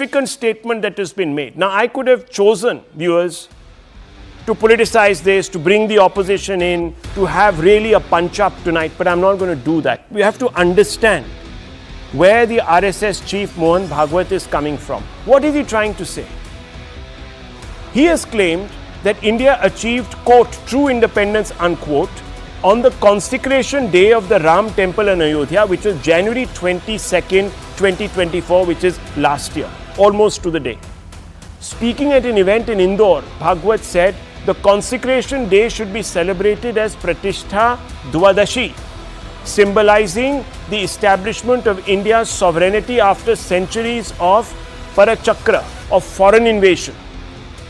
significant statement that has been made. Now, I could have chosen, viewers, to politicize this, to bring the opposition in, to have really a punch-up tonight, but I'm not going to do that. We have to understand where the RSS chief Mohan Bhagwat is coming from. What is he trying to say? He has claimed that India achieved, quote, true independence, unquote, on the consecration day of the Ram temple in Ayodhya, which was January 22nd, 2024, which is last year, almost to the day. Speaking at an event in Indore, Bhagwat said the consecration day should be celebrated as Pratistha Dwadashi, symbolizing the establishment of India's sovereignty after centuries of Parachakra, of foreign invasion.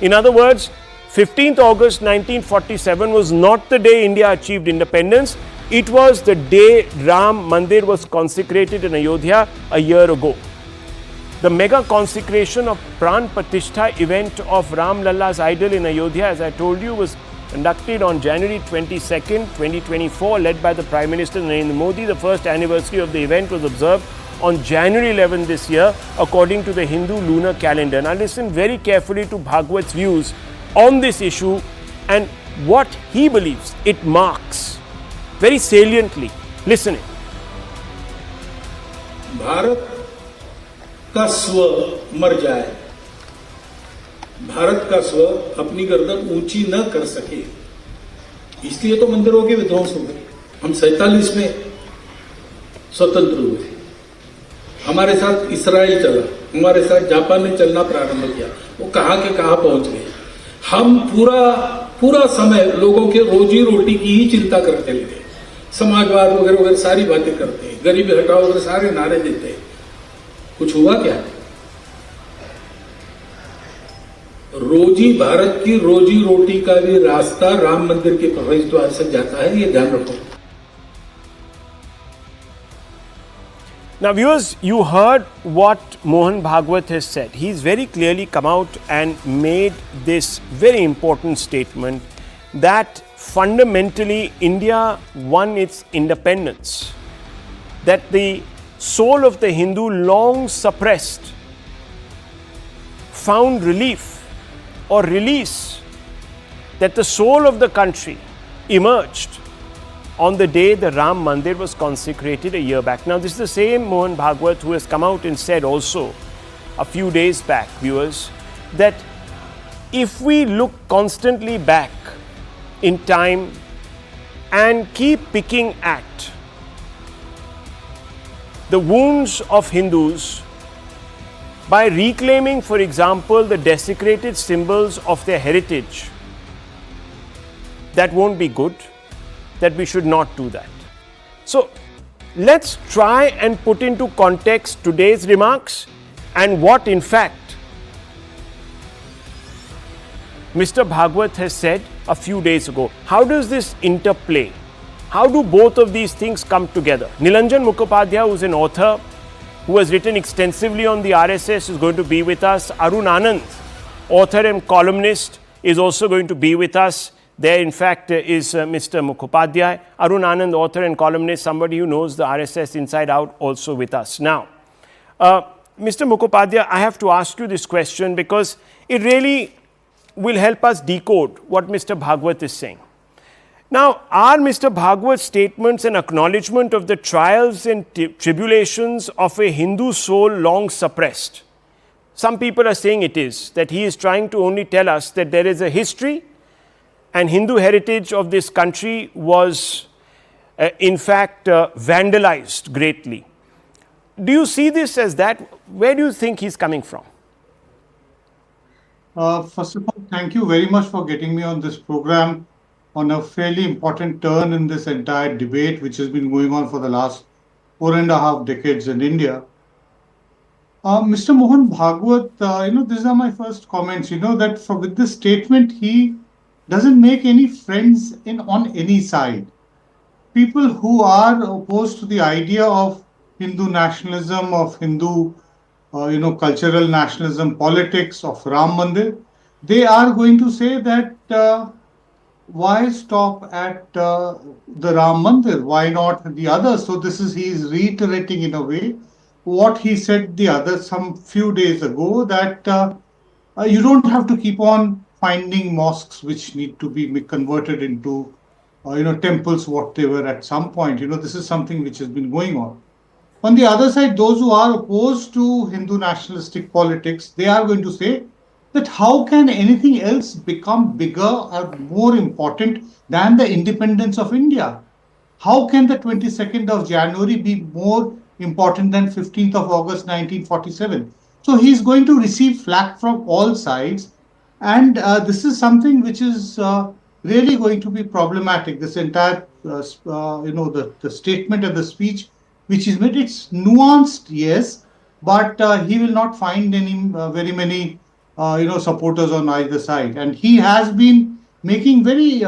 In other words, 15th August 1947 was not the day India achieved independence. It was the day Ram Mandir was consecrated in Ayodhya a year ago. The mega consecration of Pran Pratishtha event of Ram Lalla's idol in Ayodhya, as I told you, was conducted on January 22nd, 2024, led by the Prime Minister Narendra Modi. The first anniversary of the event was observed on January 11 this year, according to the Hindu lunar calendar. Now listen very carefully to Bhagwat's views on this issue and what he believes it marks very saliently. Listen it. Bharat का स्व मर जाए, भारत का स्व अपनी गर्दन ऊंची न कर सके, इसलिए तो मंदिरों के विध्वंस हो गए। हम 47 में स्वतंत्र हुए, हमारे साथ इस्राइल चला, हमारे साथ जापान ने चलना प्रारंभ किया, वो कहां के कहां पहुंच गए। हम पूरा समय लोगों के रोजी रोटी की ही चिंता करते लगे, समाजवाद वगैरह वगैरह सारी बातें करते हैं, गरीबी हटाओ वगैरह सारे नारे देते हैं। कुछ हुआ क्या? भारत की रोजी रोटी का भी रास्ता राम मंदिर के प्रवेश द्वार से जाता है, ये ध्यान रखो। Now viewers, you heard what Mohan Bhagwat has said. He's very clearly come out and made this very important statement that fundamentally India won its independence, that the soul of the Hindu long suppressed found relief or release, that the soul of the country emerged on the day the Ram Mandir was consecrated a year back. Now this is the same Mohan Bhagwat who has come out and said also a few days back, viewers, that if we look constantly back in time and keep picking at the wounds of Hindus by reclaiming, for example, the desecrated symbols of their heritage, that won't be good, that we should not do that. So let's try and put into context today's remarks and what in fact Mr. Bhagwat has said a few days ago. How does this interplay? How do both of these things come together? Nilanjan Mukhopadhyay, who is an author who has written extensively on the RSS, is going to be with us. Arun Anand, author and columnist, is also going to be with us. There, in fact, is Mr. Mukhopadhyay. Arun Anand, author and columnist, somebody who knows the RSS inside out, also with us. Now, Mr. Mukhopadhyay, I have to ask you this question because it really will help us decode what Mr. Bhagwat is saying. Now, are Mr. Bhagwat's statements an acknowledgement of the trials and tribulations of a Hindu soul long suppressed? Some people are saying it is, that he is trying to only tell us that there is a history and Hindu heritage of this country was in fact vandalized greatly. Do you see this as that? Where do you think he's coming from? First of all, thank you very much for getting me on this program on a fairly important turn in this entire debate, which has been going on for the last 4.5 decades in India. Mr. Mohan Bhagwat, these are my first comments, that with this statement, he doesn't make any friends on any side. People who are opposed to the idea of Hindu nationalism, of Hindu, cultural nationalism, politics, of Ram Mandir, they are going to say that why stop at the Ram Mandir? Why not the others? So he is reiterating in a way what he said some few days ago, that you don't have to keep on finding mosques which need to be converted into temples, what they were at some point. This is something which has been going on. On the other side, those who are opposed to Hindu nationalistic politics, they are going to say that how can anything else become bigger or more important than the independence of India? How can the 22nd of January be more important than 15th of August 1947? So he's going to receive flack from all sides. And this is something which is really going to be problematic. This entire, the statement and the speech which is made, it's nuanced, yes, but he will not find any very many, supporters on either side. And he has been making very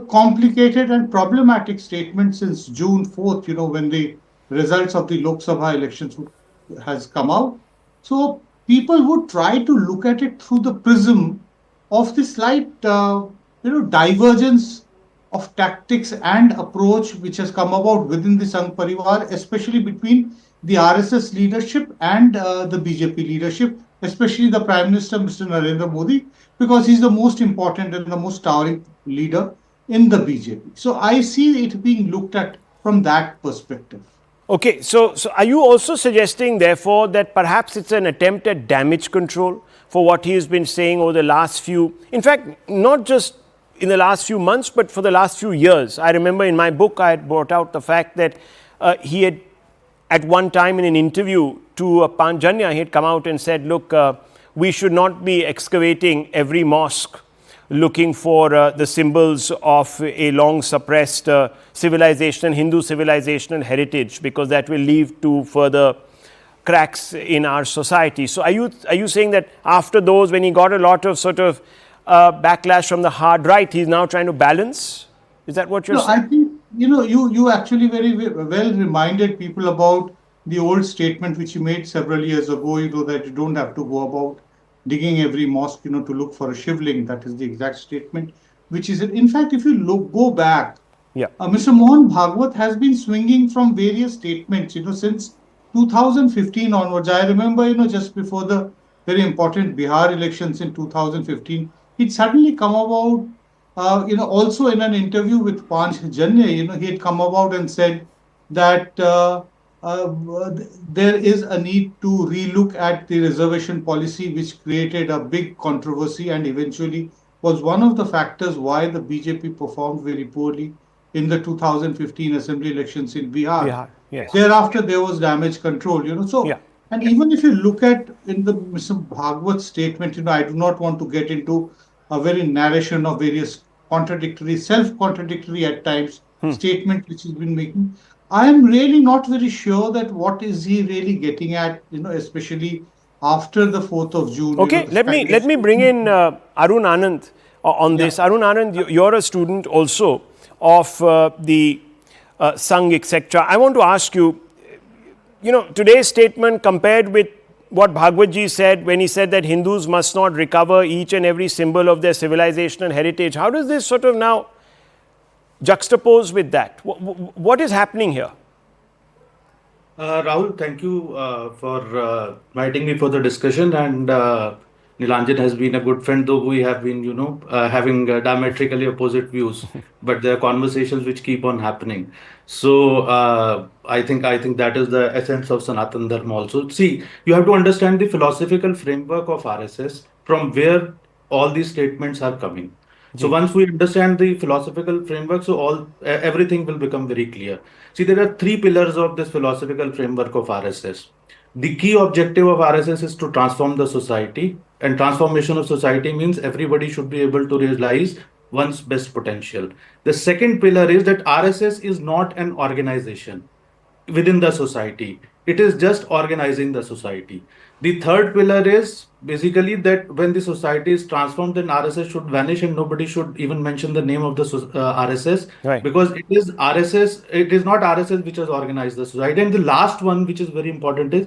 complicated and problematic statement since June 4th, when the results of the Lok Sabha elections has come out. So people would try to look at it through the prism of the slight, divergence of tactics and approach which has come about within the Sangh Parivar, especially between the RSS leadership and the BJP leadership, especially the Prime Minister, Mr. Narendra Modi, because he's the most important and the most towering leader in the BJP. So I see it being looked at from that perspective. Okay, so are you also suggesting, therefore, that perhaps it's an attempt at damage control for what he has been saying over the last few, in fact, not just in the last few months, but for the last few years? I remember in my book, I had brought out the fact that he had, at one time in an interview to Panjanya, he had come out and said, look, we should not be excavating every mosque looking for the symbols of a long suppressed civilization, Hindu civilization and heritage, because that will lead to further cracks in our society. So are you saying that after those, when he got a lot of sort of backlash from the hard right, he's now trying to balance? Is that what you're saying? I think, you actually very well reminded people about the old statement which you made several years ago, that you don't have to go about digging every mosque, to look for a shivling. That is the exact statement, which is, in fact, if you go back, Mr. Mohan Bhagwat has been swinging from various statements, since 2015 onwards. I remember, just before the very important Bihar elections in 2015, it suddenly come about, also in an interview with Panjanya, he had come about and said that there is a need to relook at the reservation policy, which created a big controversy and eventually was one of the factors why the BJP performed very poorly in the 2015 assembly elections in Bihar. Yes. Thereafter, there was damage control, And even if you look at in the Mr. Bhagwat statement, I do not want to get into a very narration of various self-contradictory at times statement which he's been making. I am really not very sure that what is he really getting at, especially after the 4th of June. Okay, let me bring in Arun Anand on this. Arun Anand, you're a student also of the Sangh, etc. I want to ask you, today's statement compared with what Bhagwat ji said when he said that Hindus must not recover each and every symbol of their civilization and heritage. How does this sort of now juxtapose with that? What is happening here? Rahul, thank you for inviting me for the discussion. And Nilanjan has been a good friend, though we have been, having diametrically opposite views. But there are conversations which keep on happening. So I think that is the essence of Sanatan Dharma also. See, you have to understand the philosophical framework of RSS from where all these statements are coming. So once we understand the philosophical framework, so everything will become very clear. See, there are three pillars of this philosophical framework of RSS. The key objective of RSS is to transform the society, and transformation of society means everybody should be able to realize one's best potential. The second pillar is that RSS is not an organization within the society. It is just organizing the society. The third pillar is basically that when the society is transformed, then RSS should vanish and nobody should even mention the name of the RSS, right? Because it is RSS, it is not RSS which has organized the society. And the last one, which is very important, is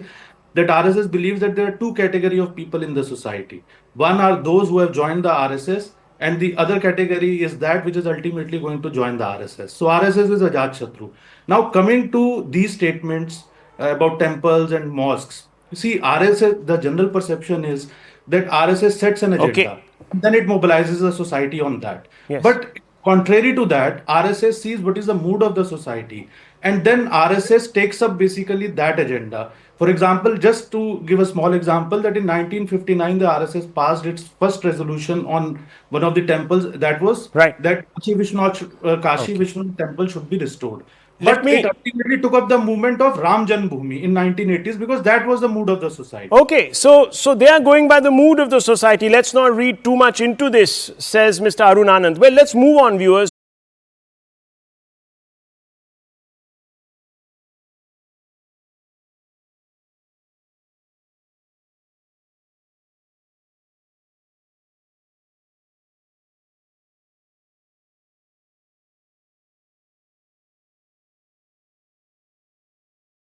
that RSS believes that there are two categories of people in the society. One are those who have joined the RSS, and the other category is that which is ultimately going to join the RSS. So RSS is Ajat Shatru. Now coming to these statements, about temples and mosques. You see, RSS, the general perception is that RSS sets an agenda, Okay. then it mobilizes the society on that. Yes. But contrary to that, RSS sees what is the mood of the society, and then RSS takes up basically that agenda. For example, just to give a small example, that in 1959 the RSS passed its first resolution on one of the temples, that was Right. that Kashi Vishwanath temple should be restored. Let But me- it ultimately took up the movement of Ram Janmabhoomi in 1980s because that was the mood of the society. Okay, so they are going by the mood of the society. Let's not read too much into this, says Mr. Arun Anand. Well, let's move on, viewers.